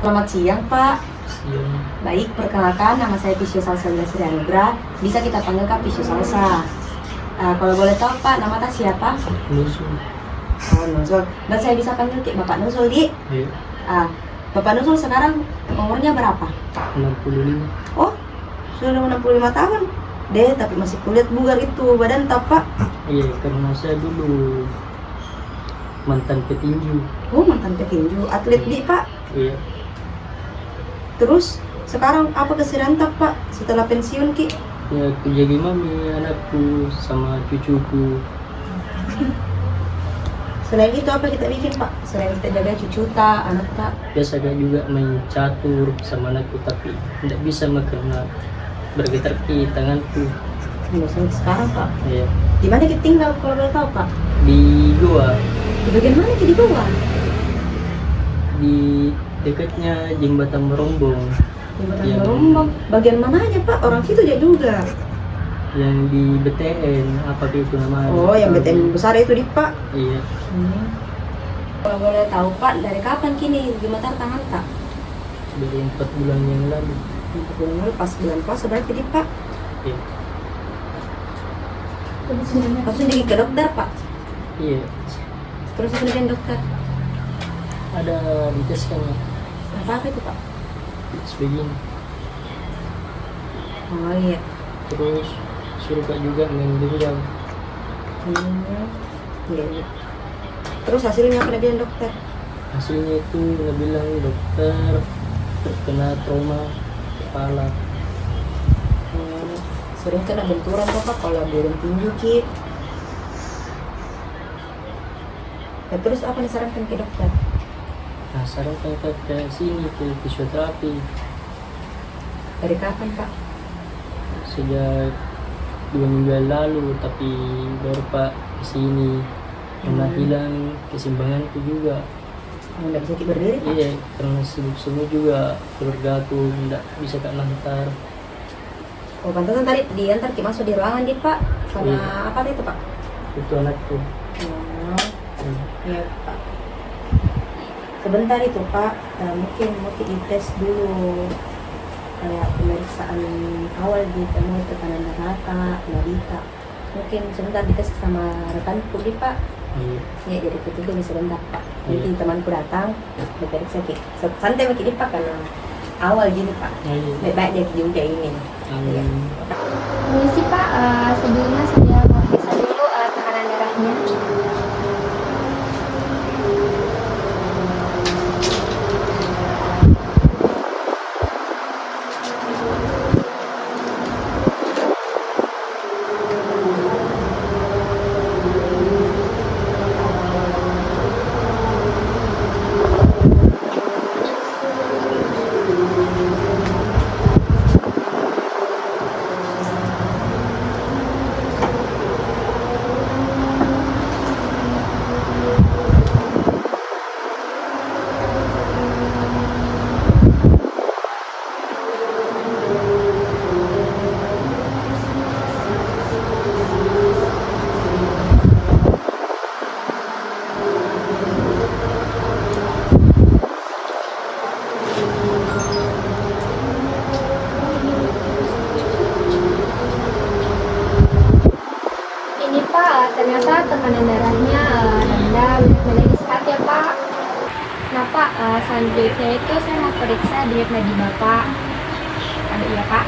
Selamat siang, Pak. Siang. Baik, perkenalkan nama saya Pisio Salsa Sri Anugrah. Bisa kita panggil Kak Pisio Salsa. Kalau boleh tahu Pak, nama tak siapa? Nuzul. Oh, Nuzul. Dan saya bisa panggil Bapak Nuzul, Di? Iya. Bapak Nuzul sekarang umurnya berapa? 65. Oh, sudah 65 tahun. Deh, tapi masih kulihat bugar itu badan tak, Pak? Iya, karena saya dulu mantan petinju. Oh, mantan petinju, atlet, Di, Pak. Iya. Terus sekarang apa keseharian tak, Pak? Setelah pensiun, Ki? Ya, aku jaga mami, anakku, sama cucuku. Selain itu apa kita bikin, Pak? Selain kita jaga cucu tak, anak tak? Biasa gak juga main catur sama anakku, tapi tidak bisa karena bergetar di tanganku. Sampai sekarang, Pak. Iya. Di mana kita tinggal kalau boleh tahu, Pak? Di Goa, Di bagian mana kita di bawah? di dekatnya jembatan Merombong, Jembatan Yang- Merombong. Bagian mananya, Pak? Orang situ aja juga. yang di BTN, apa itu namanya? Oh, yang BTN besar itu, di, Pak. Iya. Kalau boleh tahu, Pak, dari kapan kini gemetar tangan tak? Dari 4 bulan yang lalu. Pas bulan puasa berarti, di, Pak. Iya. Langsung pergi ke dokter, Pak. Iya. Terus kemudian dokter. Ada dites kan ya, Apa itu, Pak? sebegini. Oh, iya. Terus suruh Kak juga main dendam. Iya, iya. Terus hasilnya apa dia dokter? Hasilnya itu dia bilang dokter terkena trauma kepala. Sering kena benturan kok, Pak, kalau belum tinju, Ki. Ya, terus apa disarankan ke dokter? Nah, sekarang Kak ke sini ke fisioterapi Dari kapan, Pak? sejak 2 minggu yang lalu, tapi baru Pak kesini karena hilang keseimbanganku juga. Nggak bisa Ki berdiri, Pak? Iya, karena sibuk semua juga keluarga aku tidak bisa Kak lantar. Oh, pantasan tadi diantar Ki masuk di ruangan, di, Pak. Sama Iya. apa itu, Pak? Itu anakku. Oh, Hmm. iya, Pak. Sebentar itu, Pak. Mungkin mau dites dulu. Kayak pemeriksaan awal gitu, mau tekanan darah, nalita. Mungkin sebentar dites sama rekanku, di, Pak. Iya. Ya, jadi ketiga ini sebentar, Pak. Nanti Iya. temanku datang, diperiksa, Ki. Santai, Ki, di, Pak, karena awal gini, Pak. Iya. Baik-baik dia juga ini. Iya. Permisi Pak, sebelumnya saya mau periksa dulu tekanan darahnya. Ini Pak, ternyata tekanan darahnya rendah, menjadi sehat ya Pak. Nah Pak, selanjutnya itu saya mau periksa denyut nadi Bapak. Ada iya Pak?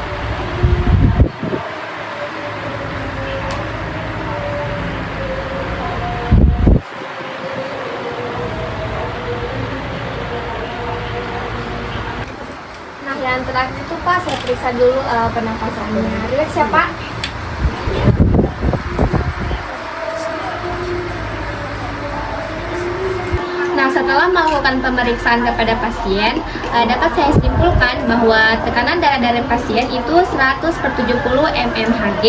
Nah yang terakhir itu Pak, saya periksa dulu pernapasannya. Rileks ya Pak? Nah, setelah melakukan pemeriksaan kepada pasien, dapat saya simpulkan bahwa tekanan darah dari pasien itu 100/70 mmHg,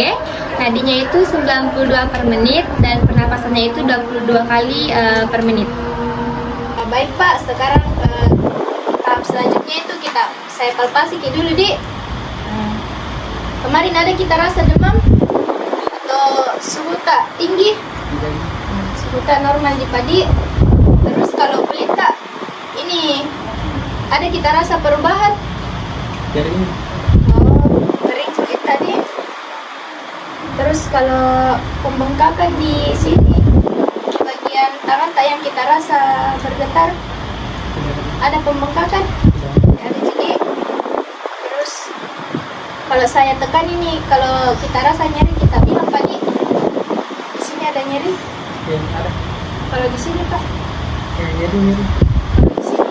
nadinya itu 92 per menit, dan pernapasannya itu 22 kali per menit. Baik Pak, sekarang tahap selanjutnya itu saya palpasi dulu, Di. Kemarin ada kita rasa demam atau suhu tak tinggi? Suhu tak normal di padi. Terus kalau pelit tak, ini Ada kita rasa perubahan? Kering. Oh, kering sedikit tadi. Terus kalau pembengkakan di sini, bagian tangan tak yang kita rasa bergetar, ada pembengkakan? Ada jadi. Terus kalau saya tekan ini, kalau kita rasa nyeri, kita bilang Pak Ji, di sini ada nyeri. Ya, ada. Kalau di sini Pak, Nyeri. kalau di sini.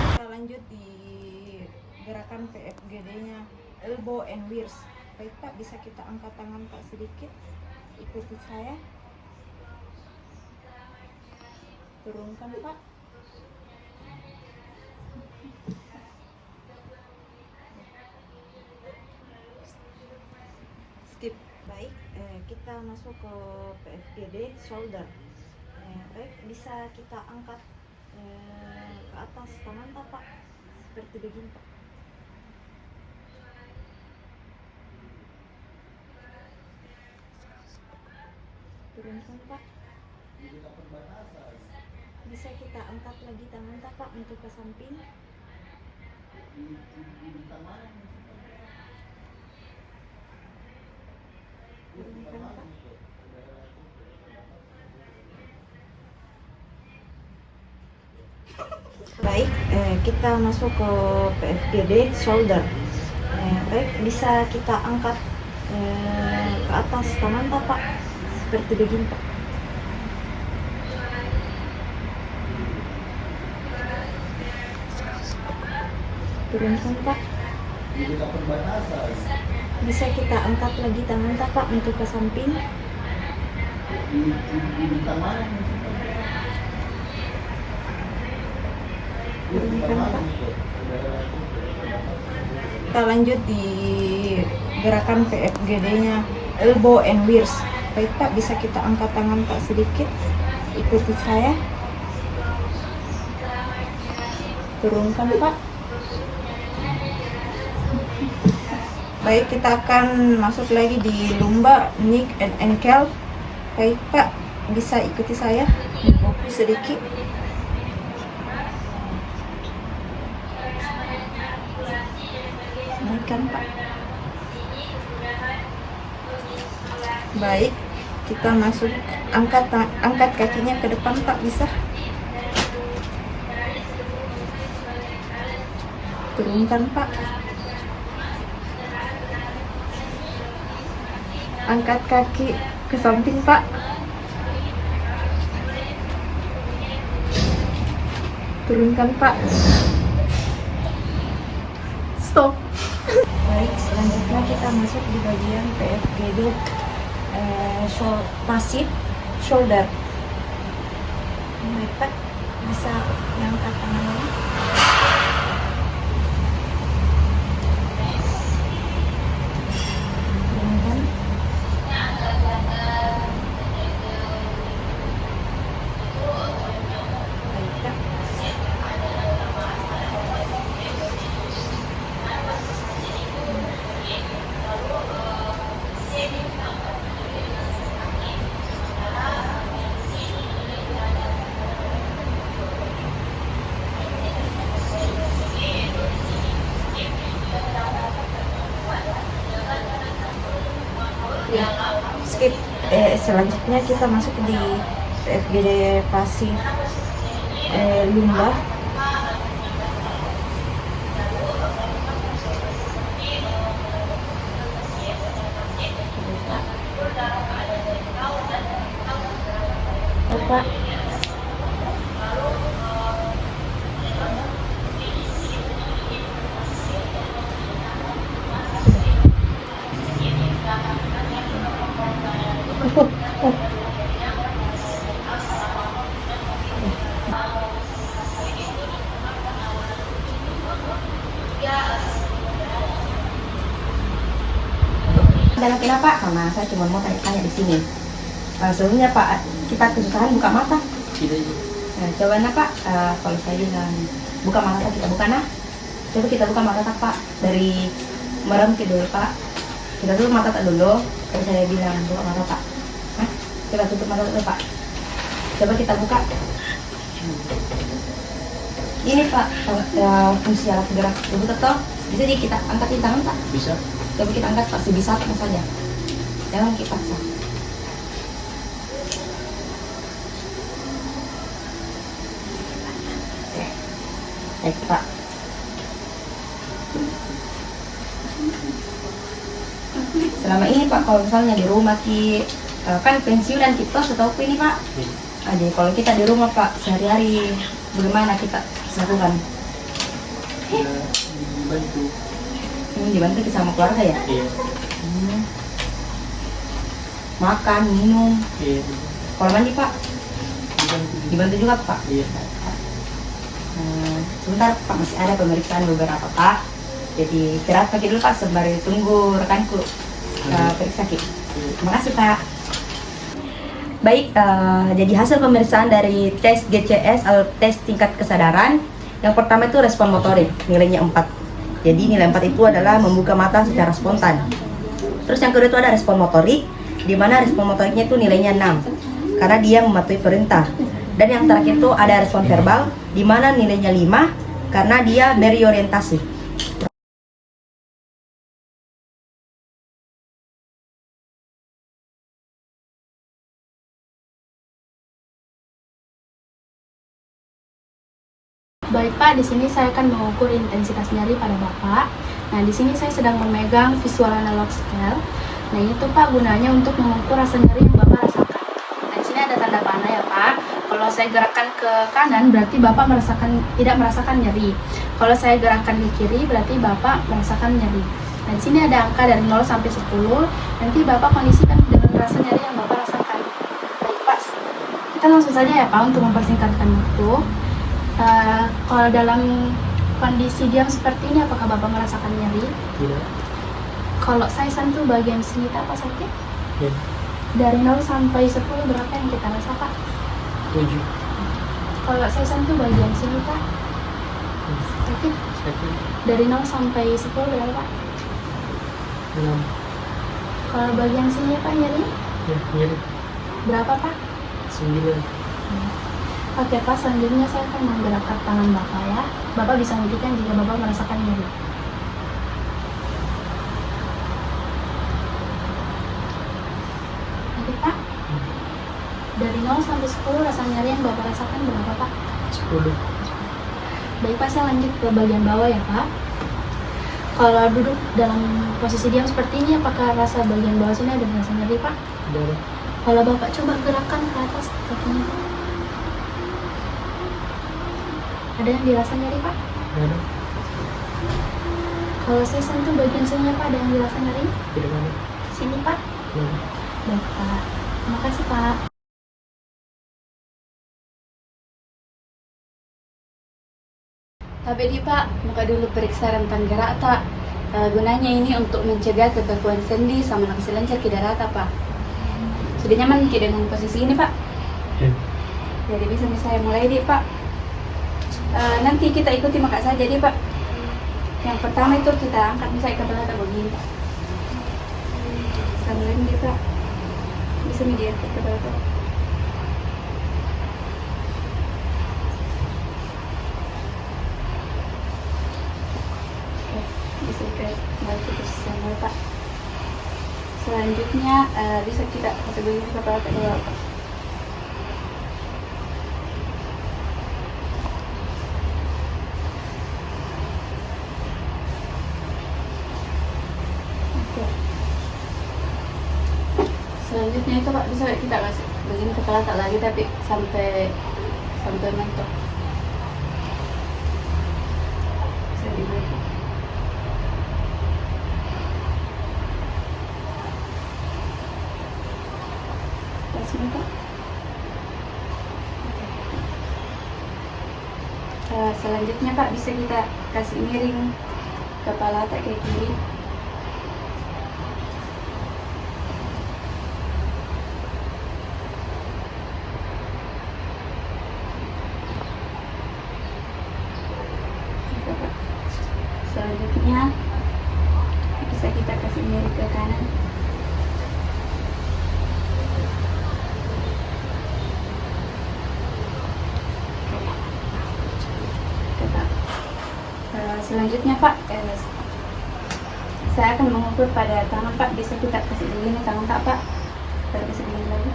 Kita lanjut di gerakan PFGD-nya, elbow and wrist. Baik Pak, bisa kita angkat tangan Pak sedikit. Ikuti saya. Turunkan Pak. Skip. Baik, kita masuk ke PFGD shoulder. Baik, bisa kita angkat ke atas tangan Pak, seperti begini Pak. Turunkan Pak. Bisa kita angkat lagi tangan Pak untuk ke samping. Turunkan Pak. Baik, kita masuk ke PFGD shoulder. Baik, bisa kita angkat ke atas tangan Pak, seperti begini Pak. Turunkan Pak. Bisa kita angkat lagi tangan Pak untuk ke samping. Turunkan Pak. Kita lanjut di gerakan PFGD-nya, elbow and wrist. Baik Pak, bisa kita angkat tangan Pak sedikit. Ikuti saya. Turunkan Pak. Baik, kita akan masuk lagi di lumbar, neck and ankle. Baik Pak, bisa ikuti saya. Fokus sedikit. Naikkan Pak. Baik, kita masuk, angkat kakinya ke depan Pak, bisa. Turunkan Pak. Angkat kaki ke samping Pak. Turunkan Pak. Stop. Baik, selanjutnya kita masuk di bagian PFGD pasif shoulder. Baik Pak, bisa mengangkat tangannya. Turunkan. Baik Pak. Ya, skip. Selanjutnya kita masuk di PFGD pasif lumbar. Pak. Dan kenapa? Karena saya cuma mau tanya-tanya di sini. Sebelumnya Pak, kita kesusahan buka mata. Tidak. Coba nak Pak, kalau saya bilang buka mata kita buka nah. Coba kita buka mata tak Pak, dari merem ke dulu Pak. Kita tutup mata tak dulu, terus saya bilang buka mata Pak. Hah? Coba tutup mata dulu Pak. Coba kita buka. Ini Pak, fungsi alat gerak tubuh tetap bisa kita angkat di tangan Pak. Bisa? Coba kita angkat Pak, sebisa saja. Jangan kita paksa. Baik Pak. Selama ini Pak, kalau misalnya di rumah kan pensiunan kita setahu ini Pak. Jadi kalau kita di rumah Pak, sehari-hari bagaimana kita lakukan? Ya, bantu. Dibantu kita sama keluarga ya? Iya. Makan, minum. Iya. Kalau mandi Pak, Dibantu. dibantu juga Pak. Iya. Sebentar Pak, masih ada pemeriksaan beberapa Pak. Jadi istirahat pakai dulu Pak, sembari tunggu rekanku periksa Ki. Terima kasih Pak. Baik, jadi hasil pemeriksaan dari tes GCS atau tes tingkat kesadaran. Yang pertama itu respon motorik, nilainya 4. Jadi nilai 4 itu adalah membuka mata secara spontan. Terus yang kedua itu ada respon motorik, di mana respon motoriknya itu nilainya 6, karena dia mematuhi perintah. Dan yang terakhir itu ada respon verbal, di mana nilainya 5, karena dia beri orientasi. Baik Pak, di sini saya akan mengukur intensitas nyeri pada Bapak. Nah, di sini saya sedang memegang visual analog scale. Nah, ini tuh Pak gunanya untuk mengukur rasa nyeri yang Bapak rasakan. Nah, di sini ada tanda panah ya Pak. Kalau saya gerakkan ke kanan berarti Bapak tidak merasakan nyeri. Kalau saya gerakkan ke kiri berarti Bapak merasakan nyeri. Nah, di sini ada angka dari 0 sampai 10. Nanti Bapak kondisikan dengan rasa nyeri yang Bapak rasakan. Baik Pak, kita langsung saja ya Pak untuk mempersingkatkan waktu. Kalau dalam kondisi diam seperti ini, apakah Bapak merasakan nyeri? Tidak. Kalau saya sentuh bagian sini, apa sakit? Ya. Dari 0 sampai 10, berapa yang kita rasa, Pak? 7. Kalau saya sentuh bagian sini, Pak, sakit? Sakit. Dari 0 sampai 10, berapa, Pak? 6. Kalau bagian sini, Pak, nyeri? Ya, nyeri. Berapa, Pak? 9. Oke, Pak, selanjutnya saya akan menggerakkan tangan Bapak ya. Bapak bisa menunjukkan jika Bapak merasakan nyeri. Oke, Pak. Dari 0 sampai 10, rasa nyeri yang Bapak rasakan berapa, Pak? 10. Baik, Pak, saya lanjut ke bagian bawah ya, Pak. Kalau duduk dalam posisi diam seperti ini, apakah rasa bagian bawah sini ada rasa nyeri, Pak? Ada. Kalau Bapak coba gerakan ke atas kakinya, Pak. Ada yang dirasa nyeri, Pak? Ada. Kalau saya sentuh bagian sini, Pak, ada yang dirasa nyeri? Tidak ada. Sini, Pak. Ya. Baik, Pak. Terima kasih, Pak. Tapi di Pak, muka dulu periksa rentang gerak tak. Gunanya ini untuk mencegah kekakuan sendi sama nafsu lancar ke darata Pak. Sudah nyaman Ki dengan posisi ini Pak? Ya. Jadi bisa saya mulai di Pak. Nanti kita ikuti maka saja di Pak. Yang pertama itu kita angkat misalnya ke belakang begini Pak. Sambil di Pak. Bisa diangkat ke belakang. Bisa ke balik ke posisi yang lain, Pak. Selanjutnya bisa kita pakai begini kepala ke bawah Pak. Oke. Selanjutnya itu Pak bisa kita kasih begini kepala tak lagi tapi sampai mentok. Bisa dibalik. Selanjutnya Pak bisa kita kasih miring kepala tak ke kiri. Selanjutnya bisa kita kasih miring ke kanan. Selanjutnya Pak, saya akan mengukur pada tangan Pak. Bisa kita kasih begini tangan Pak, baru bisa begini lagi.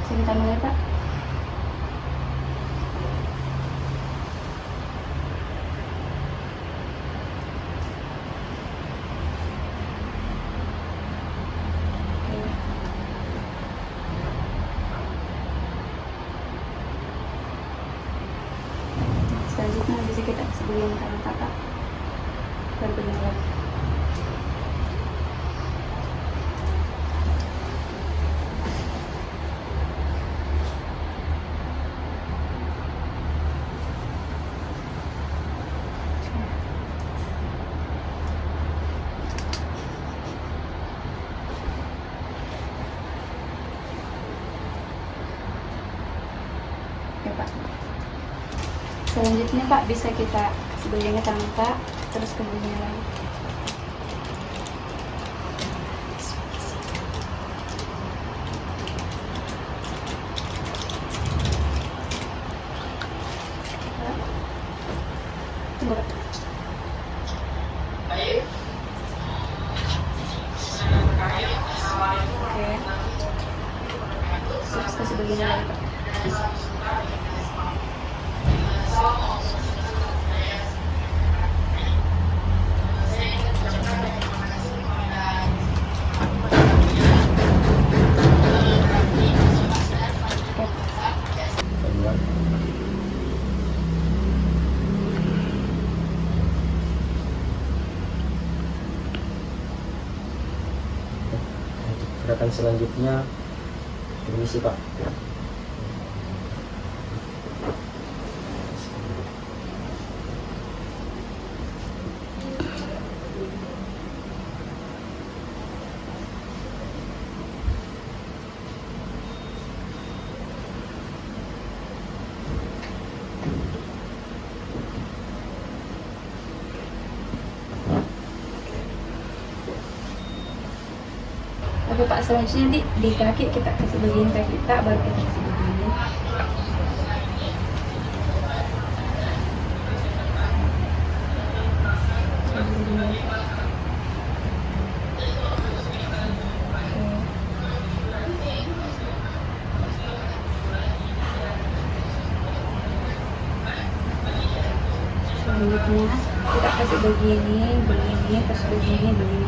Bisa kita mulai Pak. Selanjutnya bisa kita kasih begini tangan Pak, baru begini lagi. Oke Pak. Selanjutnya Pak, bisa kita kasih begini tangan Pak, terus ke begini lagi. Tunggu Pak. Oke. Terus kasih begini lagi Pak. Untuk gerakan selanjutnya, permisi Pak. Oke Pak, selanjutnya di kaki kita kasih begini kaki kita, baru kita kasih begini. Selanjutnya kita kasih begini, begini, terus begini, begini.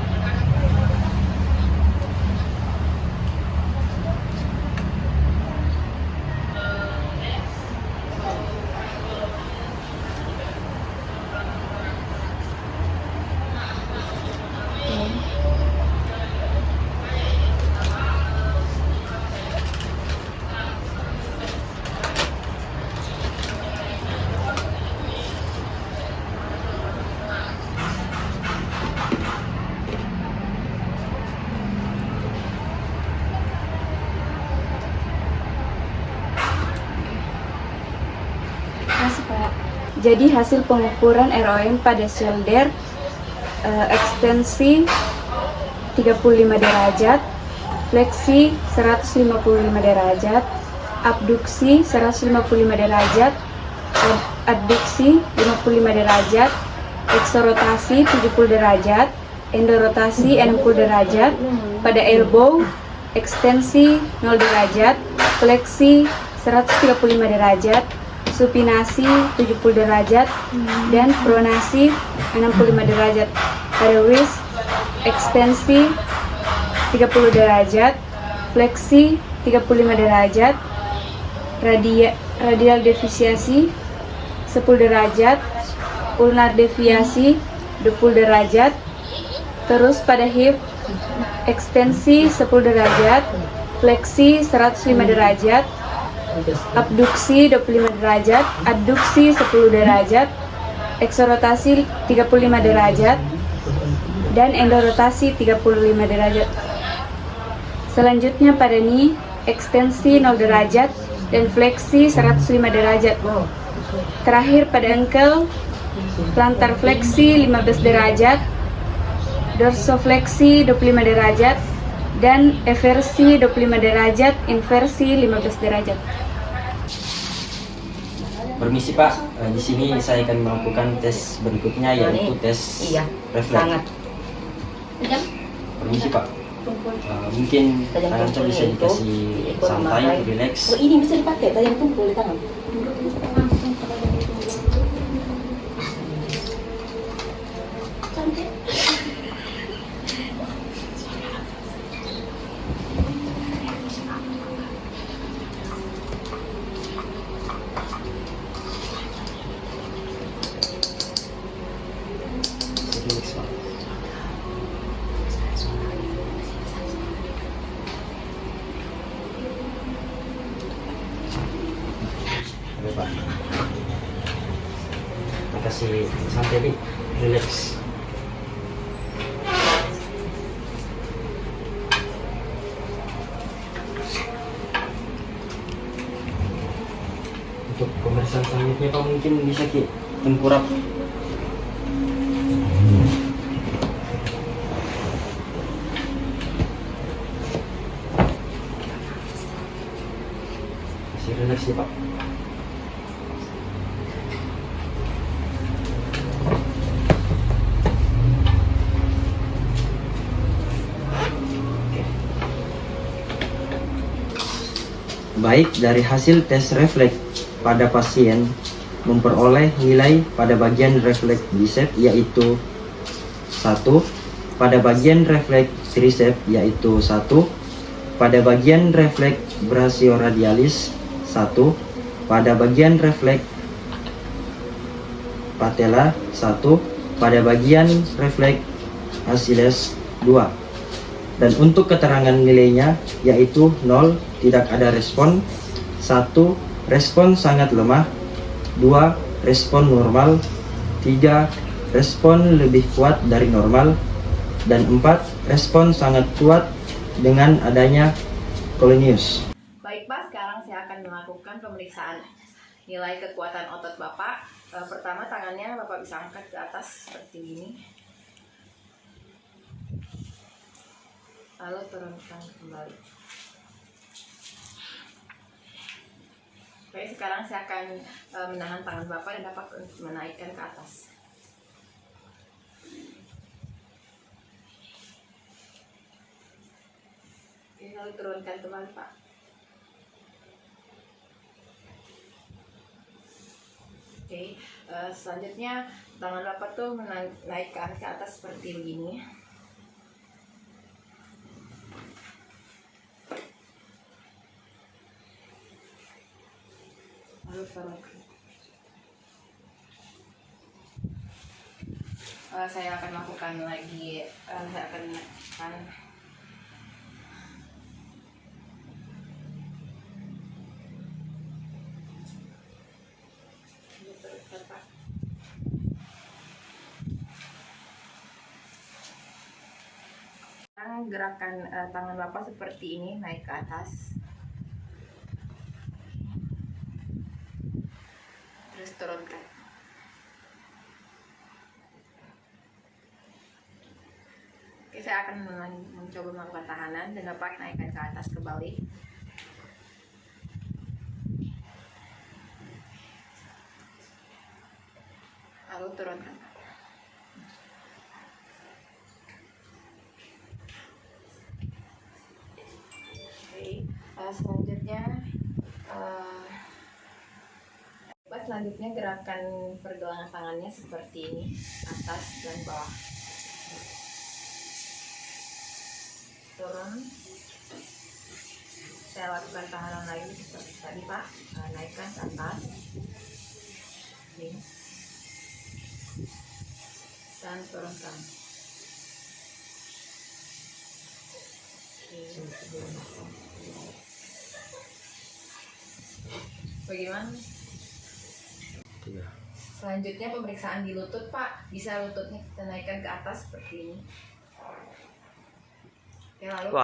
Jadi hasil pengukuran ROM pada shoulder, ekstensi 35 derajat, fleksi 155 derajat, abduksi 155 derajat, adduksi 55 derajat, eksorotasi 70 derajat, endorotasi 60 derajat, pada elbow ekstensi 0 derajat, fleksi 135 derajat, supinasi 70 derajat, dan pronasi 65 derajat. Pada wrist ekstensi 30 derajat, fleksi 35 derajat, radial deviasi 10 derajat, ulnar deviasi 20 derajat. Terus pada hip ekstensi 10 derajat, fleksi 105 derajat, abduksi 25 derajat, adduksi 10 derajat, eksorotasi 35 derajat, dan endorotasi 35 derajat. Selanjutnya pada knee, ekstensi 0 derajat dan fleksi 105 derajat. Terakhir pada ankle, plantar fleksi 15 derajat, dorsofleksi 25 derajat, dan eversi 25 derajat, inversi 15 derajat. Permisi Pak, di sini saya akan melakukan tes berikutnya yaitu tes Iya, refleks. sangat. Tajam. Permisi Pak, mungkin Tajam tangan tumpul bisa itu, dikasih diukur santai, memakai. relax. Oh, ini bisa dipakai tajam tumpul di tangan. Relax Pak. Oke Pak. Kasih santai nih, relax. Untuk pemeriksaan selanjutnya Pak mungkin bisa Ki tengkurap. Masih relax ya Pak. Baik, dari hasil tes refleks pada pasien memperoleh nilai pada bagian refleks bicep yaitu 1, pada bagian refleks tricep yaitu 1, pada bagian refleks brachioradialis 1, pada bagian refleks patella 1, pada bagian refleks Achilles 2. Dan untuk keterangan nilainya yaitu 0, tidak ada respon, 1, respon sangat lemah, 2, respon normal, 3, respon lebih kuat dari normal, dan 4, respon sangat kuat dengan adanya colonius. Baik Pak, sekarang saya akan melakukan pemeriksaan nilai kekuatan otot Bapak. Pertama tangannya Bapak bisa angkat ke atas seperti ini. Lalu turunkan kembali. Oke, sekarang saya akan menahan tangan Bapak dan Bapak menaikkan ke atas. Oke, lalu turunkan kembali Pak. Oke, selanjutnya tangan Bapak tuh menaikkan ke atas seperti begini. Lalu turunkan. Saya akan lakukan lagi. Saya akan menaikkan. Turunkan, Pak. Sekarang gerakan tangan Bapak seperti ini, naik ke atas. Terus turunkan. Oke, saya akan mencoba melakukan tahanan dan Bapak naikkan ke atas kembali. Lalu turunkan. Selanjutnya gerakan pergelangan tangannya seperti ini, atas dan bawah. Turun. Saya lakukan tahanan lagi seperti tadi Pak. Naikkan ke atas. Ini. Dan turunkan. Bagaimana? Selanjutnya pemeriksaan di lutut Pak. Bisa lututnya kita naikkan ke atas seperti ini. Oke, lalu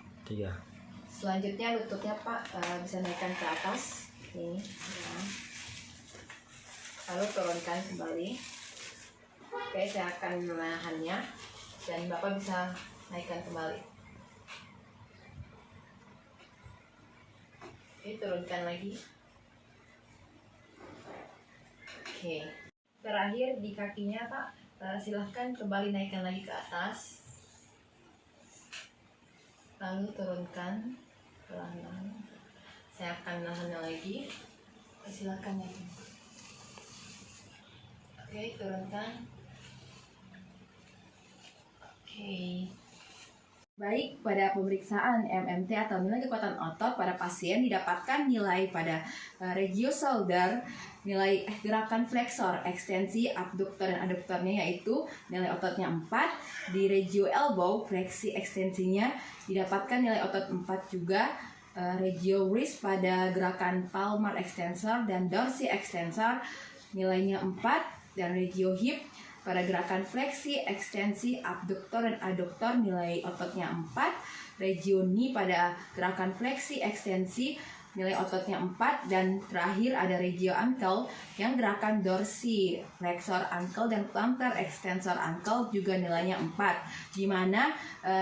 selanjutnya lututnya Pak bisa naikkan ke atas ini ya. Lalu turunkan kembali. Oke, saya akan menahannya dan Bapak bisa naikkan kembali. Oke, turunkan lagi. Oke. Terakhir di kakinya Pak, silahkan kembali naikkan lagi ke atas. Lalu turunkan pelan-pelan. Saya akan nahannya lagi. Silahkan naikkan. Oke, turunkan. Oke. Baik, pada pemeriksaan MMT atau nilai kekuatan otot pada pasien didapatkan nilai pada regio shoulder, nilai gerakan flexor, ekstensi, abduktor dan aduktornya yaitu nilai ototnya 4. Di regio elbow, fleksi ekstensinya didapatkan nilai otot 4 juga. Regio wrist pada gerakan palmar extensor dan dorsi extensor nilainya 4. Dan regio hip pada gerakan fleksi, ekstensi, abduktor dan aduktor nilai ototnya 4. Regio knee pada gerakan fleksi, ekstensi nilai ototnya 4. Dan terakhir ada regio ankle yang gerakan dorsi, flexor ankle dan plantar extensor ankle juga nilainya 4. Dimana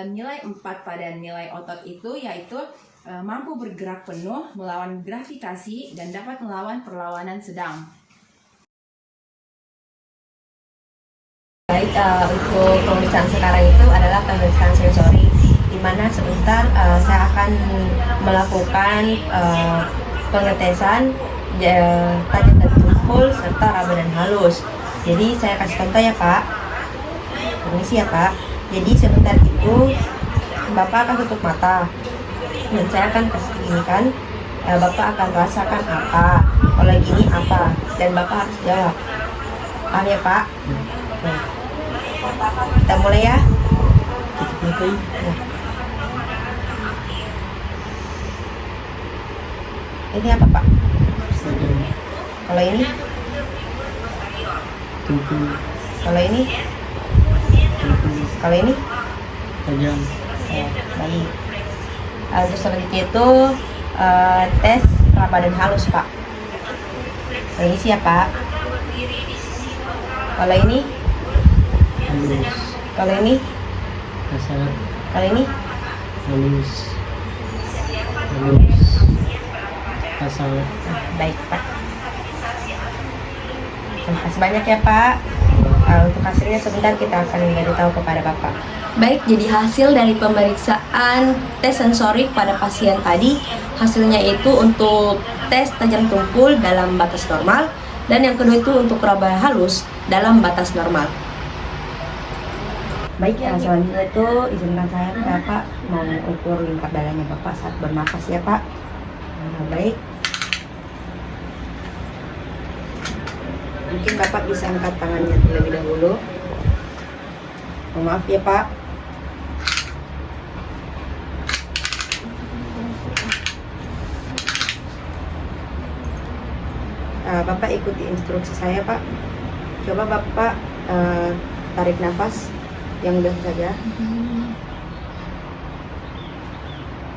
nilai 4 pada nilai otot itu yaitu mampu bergerak penuh, melawan gravitasi, dan dapat melawan perlawanan sedang. Baik, untuk pemeriksaan sekarang itu adalah pemeriksaan sensori, di mana sebentar saya akan melakukan pengetesan tajam dan tumpul serta raba dan halus. Jadi saya kasih contoh ya Pak. Permisi ya Pak. Jadi sebentar itu Bapak akan tutup mata dan saya akan kasih ini kan. Bapak akan rasakan apa, kalau gini apa, dan Bapak harus jawab. Paham ya Pak? Nah. Kita mulai ya. Nah. Ini apa Pak? Kalau ini? Kalau ini? Kalau ini? Tajam. Baik. Untuk selanjutnya itu tes raba dan halus Pak. Kalau ini siapa? Kalau ini? Halus. Kalau ini? Kasar. Kalau ini? Halus. Halus. Kasar. Nah, baik Pak. Terima kasih banyak ya Pak. Untuk hasilnya sebentar kita akan memberitahu kepada Bapak. Baik, jadi hasil dari pemeriksaan tes sensorik pada pasien tadi, hasilnya itu untuk tes tajam tumpul dalam batas normal, dan yang kedua itu untuk raba halus dalam batas normal. Baik, selanjutnya itu izinkan saya Bapak mau ukur lingkar dadanya Bapak saat bernafas ya Pak. Baik. Mungkin Bapak bisa angkat tangannya terlebih dahulu. Mohon maaf ya Pak. Bapak ikuti instruksi saya Pak. Coba Bapak tarik nafas yang biasa saja.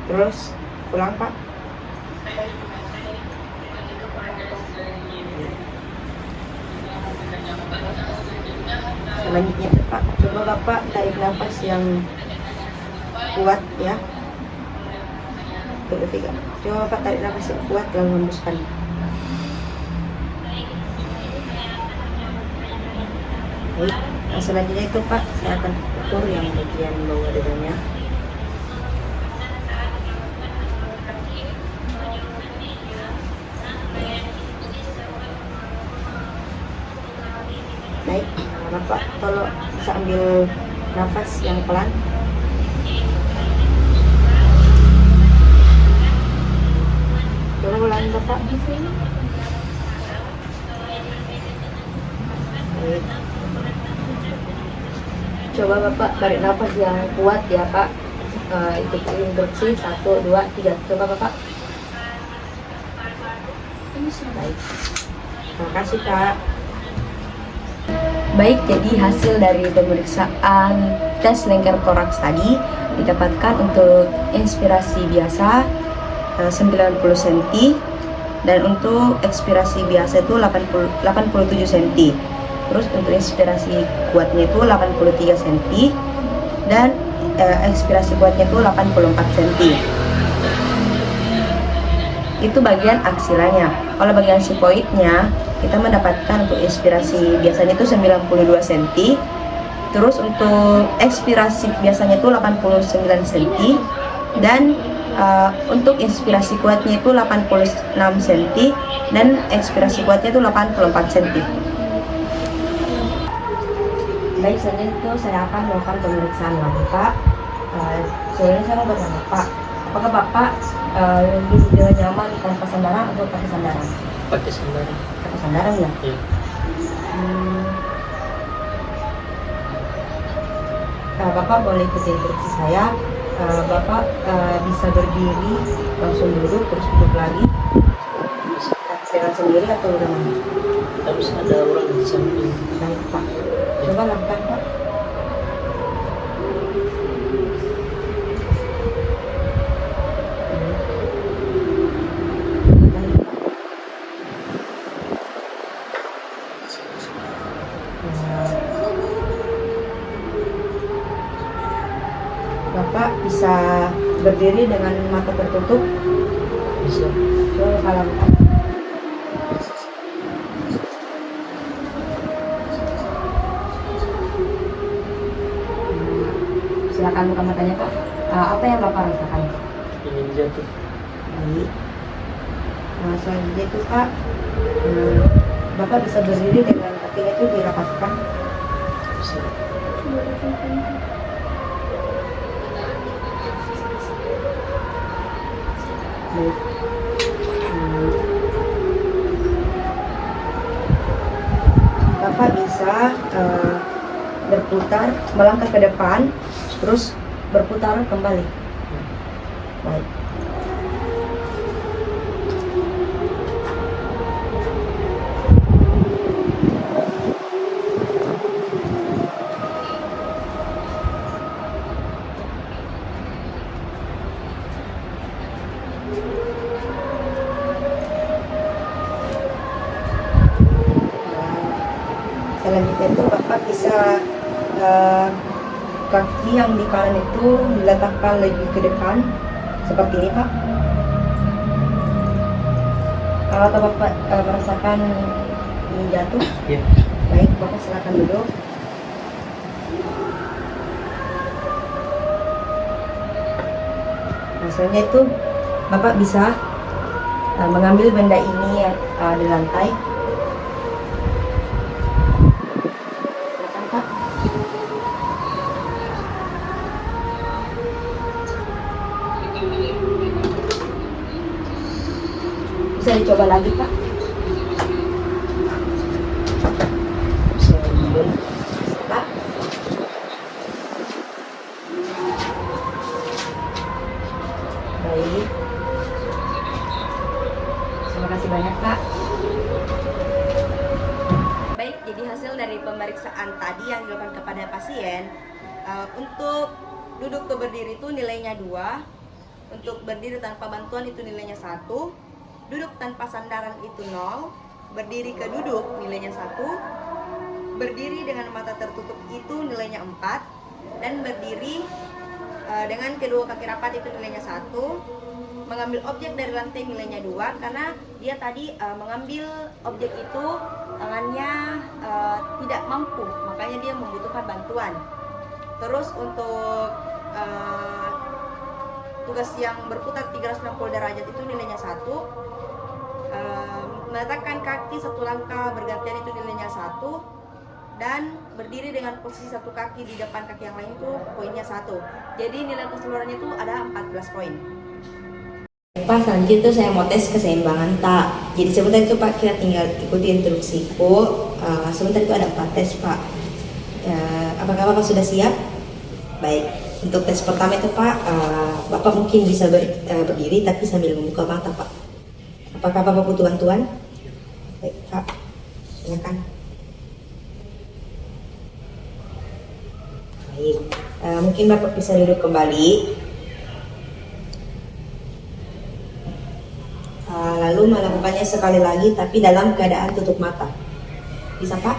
Terus pulang Pak. Selanjutnya Pak, coba Bapak tarik nafas yang kuat ya. Ketiga, coba Bapak tarik nafas yang kuat lalu hembuskan. Baik, selanjutnya itu Pak, saya akan ukur yang bagian bawah dadanya. Baik, Bapak tolong bisa ambil nafas yang pelan. Coba ulangi Bapak. Baik. Coba Bapak tarik nafas yang kuat ya Pak. Ikuti instruksi 1, 2, 3. Coba Bapak. Baik. Terima kasih Pak. Baik, jadi hasil dari pemeriksaan tes lengker toraks tadi didapatkan untuk inspirasi biasa 90 cm dan untuk ekspirasi biasa itu 87 cm. Terus untuk inspirasi kuatnya itu 83 cm dan ekspirasi kuatnya itu 84 cm. itu bagian aksilanya. Kalau bagian sifoidnya kita mendapatkan untuk inspirasi biasanya itu 92 cm. Terus untuk ekspirasi biasanya itu 89 cm. Dan untuk inspirasi kuatnya itu 86 cm. Dan ekspirasi kuatnya itu 84 cm. Baik, selanjutnya itu saya akan melakukan pemeriksaan lagi Pak. Sebenarnya saya mau bertanya Pak, apakah Bapak duduk dengan nyaman tanpa sandaran atau pakai sandaran? Pakai sandaran. Pakai sandaran ya? Iya. Bapak boleh ikuti instruksi saya. Bapak bisa berdiri, langsung duduk, terus duduk lagi. Dengan sendiri atau bagaimana? Harus ada orang di samping. Baik Pak. Coba lakukan Pak. Bapak bisa berdiri dengan mata tertutup. Bisa. Coba lakukan. Silakan buka matanya Pak. Apa yang Bapak rasakan? Ingin jatuh. Baik. Selanjutnya itu Pak, Bapak bisa berdiri dengan kakinya itu dirapatkan. Bisa. Baik. Bapak bisa berputar, melangkah ke depan, terus berputar kembali. Baik. Selanjutnya itu Bapak bisa kaki yang di kanan itu diletakkan lebih ke depan seperti ini Pak. Atau Bapak merasakan ini jatuh? Iya. Baik, Bapak silakan duduk. Selanjutnya itu Bapak bisa mengambil benda ini di lantai. Silakan Pak. Bisa dicoba lagi Pak. Bisa ambil. Pak. Baik. Terima kasih banyak Pak. Baik, jadi hasil dari pemeriksaan tadi yang dilakukan kepada pasien, untuk duduk ke berdiri itu nilainya 2, untuk berdiri tanpa bantuan itu nilainya 1, duduk tanpa sandaran itu 0, berdiri ke duduk nilainya 1, berdiri dengan mata tertutup itu nilainya 4, dan berdiri dengan kedua kaki rapat itu nilainya 1, mengambil objek dari lantai nilainya 2 karena dia tadi mengambil objek itu tangannya tidak mampu, makanya dia membutuhkan bantuan. Terus untuk tugas yang berputar 360 derajat itu nilainya 1, meletakkan kaki satu langkah bergantian itu nilainya 1, dan berdiri dengan posisi satu kaki di depan kaki yang lain itu poinnya 1. Jadi nilai keseluruhannya itu ada 14 poin. Pak, selanjutnya itu saya mau tes keseimbangan Tak. Jadi sebentar itu Pak, kita tinggal ikuti instruksiku. Sebentar itu ada 4 tes Pak. Apakah Bapak sudah siap? Baik. Untuk tes pertama itu Pak, Bapak mungkin bisa berdiri tapi sambil membuka mata Pak. Apakah Bapak butuh bantuan? Baik Pak, silakan. Baik, mungkin Bapak bisa duduk kembali. Lalu melakukannya sekali lagi tapi dalam keadaan tutup mata. Bisa Pak?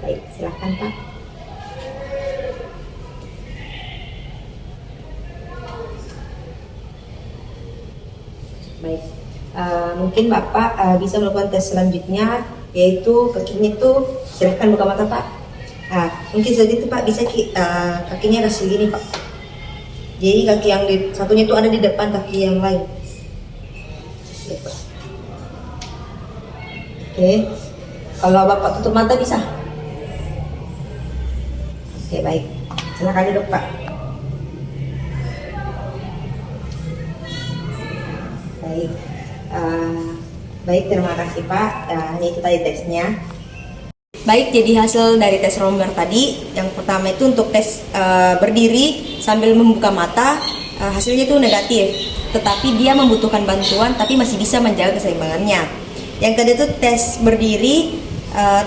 Baik, silakan Pak. Baik, Mungkin Bapak bisa melakukan tes selanjutnya, yaitu kakinya itu silakan buka mata Pak. Mungkin saja itu Pak bisa kakinya ada segini Pak. Jadi kaki yang satunya itu ada di depan kaki yang lain. Oke, kalau Bapak tutup mata bisa. Oke, baik. Silakan duduk Pak. Baik. Baik, terima kasih Pak. Ini itu tadi tesnya. Baik, jadi hasil dari tes Romer tadi, yang pertama itu untuk tes berdiri sambil membuka mata, hasilnya itu negatif. Tetapi dia membutuhkan bantuan, tapi masih bisa menjaga keseimbangannya. Yang kedua itu tes berdiri,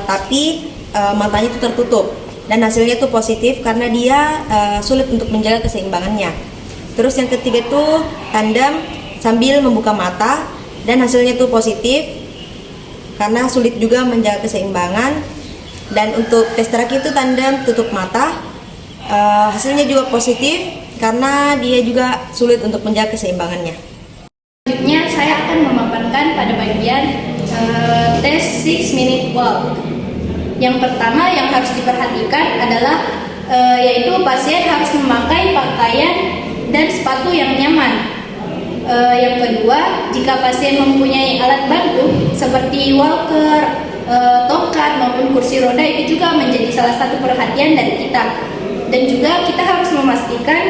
tapi matanya itu tertutup. Dan hasilnya itu positif karena dia sulit untuk menjaga keseimbangannya. Terus yang ketiga itu tandem sambil membuka mata, dan hasilnya itu positif karena sulit juga menjaga keseimbangan. Dan untuk tes terakhir itu tandem tutup mata, hasilnya juga positif karena dia juga sulit untuk menjaga keseimbangannya. Selanjutnya saya akan memaparkan pada bagian tes 6 minute walk. Yang pertama yang harus diperhatikan adalah yaitu pasien harus memakai pakaian dan sepatu yang nyaman. Yang kedua, jika pasien mempunyai alat bantu seperti walker, tongkat maupun kursi roda, itu juga menjadi salah satu perhatian dari kita. Dan juga kita harus memastikan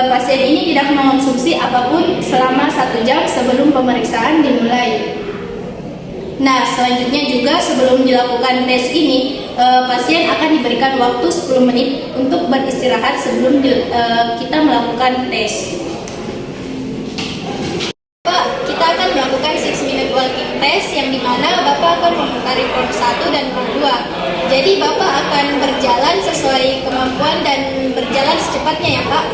pasien ini tidak mengonsumsi apapun selama 1 jam sebelum pemeriksaan dimulai. Nah, selanjutnya juga sebelum dilakukan tes ini, pasien akan diberikan waktu 10 menit untuk beristirahat sebelum kita melakukan tes. Kita akan melakukan 6 minute walking test yang dimana Bapak akan memutar round 1 dan round 2. Jadi Bapak akan berjalan sesuai kemampuan dan berjalan secepatnya ya Pak.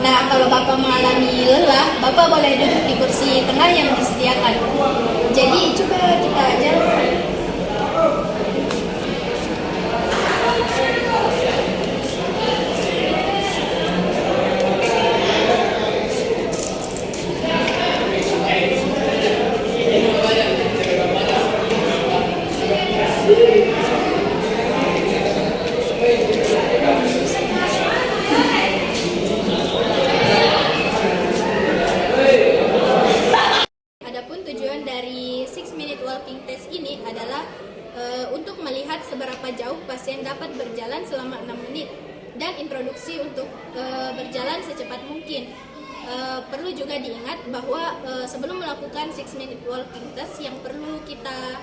Nah, kalau Bapak mengalami lelah, Bapak boleh duduk di kursi tengah yang disediakan. Jadi coba kita jalan. Adapun tujuan dari 6 minute walking test ini adalah untuk melihat seberapa jauh pasien dapat berjalan selama 6 menit dan introduksi untuk berjalan secepat mungkin. Perlu juga diingat bahwa sebelum melakukan 6 minute walking test yang perlu kita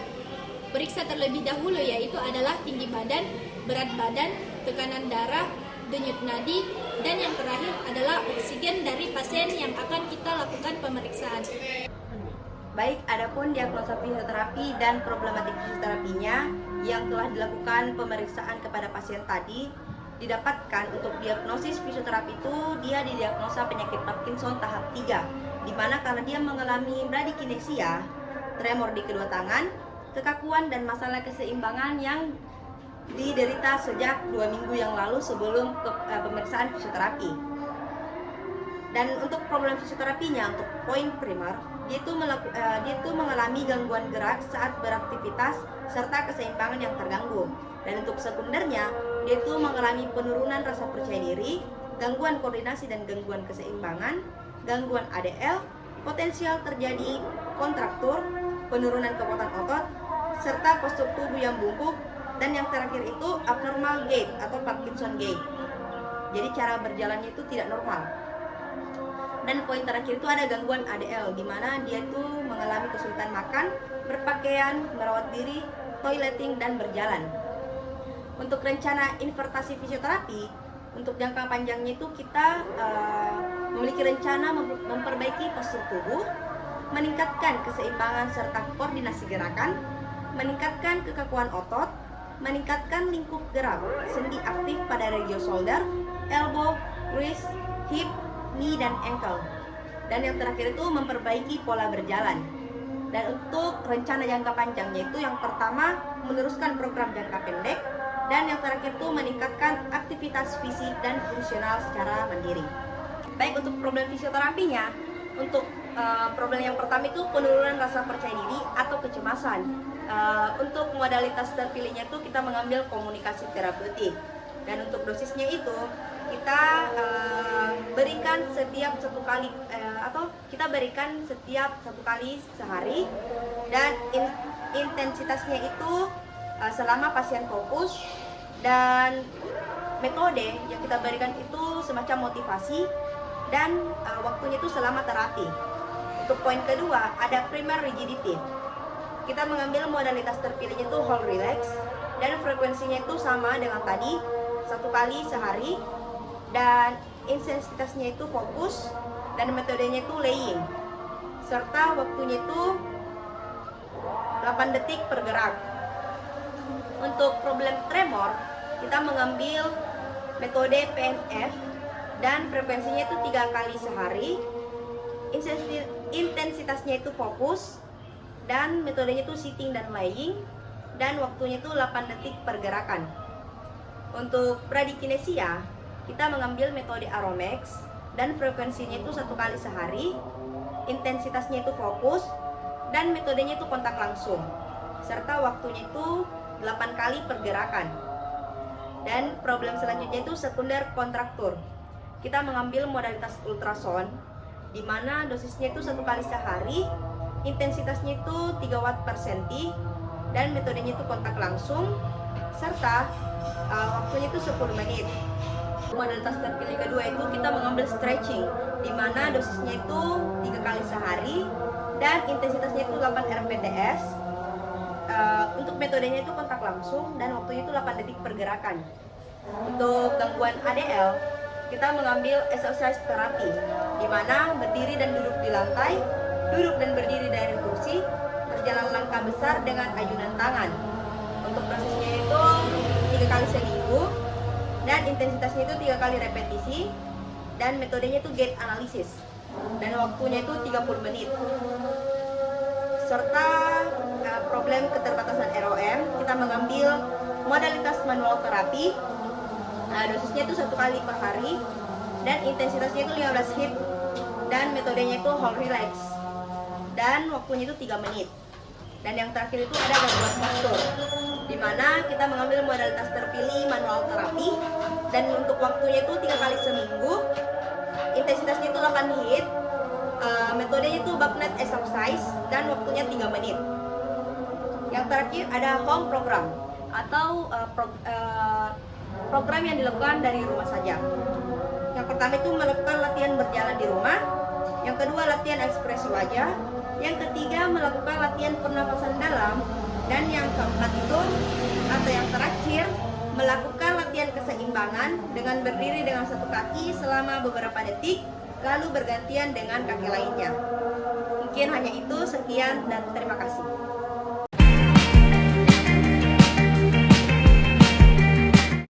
periksa terlebih dahulu yaitu adalah tinggi badan, berat badan, tekanan darah, denyut nadi, dan yang terakhir adalah oksigen dari pasien yang akan kita lakukan pemeriksaan. Baik, adapun diagnosa fisioterapi dan problematik fisioterapinya yang telah dilakukan pemeriksaan kepada pasien tadi didapatkan untuk diagnosis fisioterapi itu dia didiagnosa penyakit Parkinson tahap 3, di mana karena dia mengalami bradykinesia, tremor di kedua tangan, kekakuan dan masalah keseimbangan yang diderita sejak 2 minggu yang lalu sebelum pemeriksaan fisioterapi. Dan untuk problem fisioterapinya, untuk poin primer, dia itu mengalami gangguan gerak saat beraktivitas serta keseimbangan yang terganggu. Dan untuk sekundernya, dia itu mengalami penurunan rasa percaya diri, gangguan koordinasi dan gangguan keseimbangan, gangguan ADL, potensial terjadi kontraktur, penurunan kekuatan otot, serta postur tubuh yang bungkuk, dan yang terakhir itu abnormal gait atau Parkinson gait. Jadi cara berjalannya itu tidak normal. Dan poin terakhir itu ada gangguan ADL, di mana dia itu mengalami kesulitan makan, berpakaian, merawat diri, toileting, dan berjalan. Untuk rencana invertasi fisioterapi, untuk jangka panjangnya itu kita memiliki rencana memperbaiki postur tubuh, meningkatkan keseimbangan serta koordinasi gerakan, meningkatkan kekakuan otot, meningkatkan lingkup gerak sendi aktif pada regio shoulder, elbow, wrist, hip, knee, dan ankle. Dan yang terakhir itu memperbaiki pola berjalan. Dan untuk rencana jangka panjangnya itu yang pertama meneruskan program jangka pendek, dan yang terakhir itu meningkatkan aktivitas fisik dan fungsional secara mandiri. Baik, untuk problem fisioterapinya, untuk Problem yang pertama itu penurunan rasa percaya diri atau kecemasan. Untuk modalitas terpilihnya itu kita mengambil komunikasi terapeutik, dan untuk dosisnya itu kita berikan setiap 1 kali atau kita berikan setiap 1 kali sehari, dan intensitasnya itu selama pasien fokus, dan metode yang kita berikan itu semacam motivasi, dan waktunya itu selama terapi. Untuk poin kedua, ada primer rigidity. Kita mengambil modalitas terpilihnya itu whole relax, dan frekuensinya itu sama dengan tadi, 1 kali sehari, dan intensitasnya itu fokus, dan metodenya itu laying, serta waktunya itu 8 detik per gerak. Untuk problem tremor, kita mengambil metode PNF, dan frekuensinya itu 3 kali sehari, intensitasnya itu fokus, dan metodenya itu sitting dan lying, dan waktunya itu 8 detik per gerakan. Untuk bradykinesia, kita mengambil metode Aromex, dan frekuensinya itu 1 kali sehari, intensitasnya itu fokus, dan metodenya itu kontak langsung, serta waktunya itu 8 kali per gerakan. Dan problem selanjutnya itu sekunder kontraktur. Kita mengambil modalitas ultrasound, di mana dosisnya itu 1 kali sehari, intensitasnya itu 3 watt per senti, dan metodenya itu kontak langsung, serta waktunya itu 10 menit. Modalitas terpilih kedua itu kita mengambil stretching, di mana dosisnya itu 3 kali sehari, dan intensitasnya itu 8 rpts. Untuk metodenya itu kontak langsung, dan waktunya itu 8 detik per gerakan. Untuk gangguan ADL, kita mengambil exercise terapi, di mana berdiri dan duduk di lantai, duduk dan berdiri dari kursi, berjalan langkah besar dengan ayunan tangan. Untuk prosesnya itu 3 kali seminggu, dan intensitasnya itu 3 kali repetisi, dan metodenya itu gait analysis, dan waktunya itu 30 menit. Serta problem keterbatasan ROM, kita mengambil modalitas manual terapi. Dosisnya itu 1 kali per hari, dan intensitasnya itu 15 hit, dan metodenya itu whole relax, dan waktunya itu 3 menit. Dan yang terakhir itu ada gangguan postur, di mana kita mengambil modalitas terpilih manual terapi, dan untuk waktunya itu 3 kali seminggu, intensitasnya itu 8 hit, metodenya itu backnet exercise, dan waktunya 3 menit. Yang terakhir ada home program, atau program yang dilakukan dari rumah saja. Yang pertama itu melakukan latihan berjalan di rumah, yang kedua latihan ekspresi wajah, yang ketiga melakukan latihan pernapasan dalam, dan yang keempat itu atau yang terakhir melakukan latihan keseimbangan dengan berdiri dengan 1 kaki selama beberapa detik, lalu bergantian dengan kaki lainnya. Mungkin hanya itu, sekian dan terima kasih.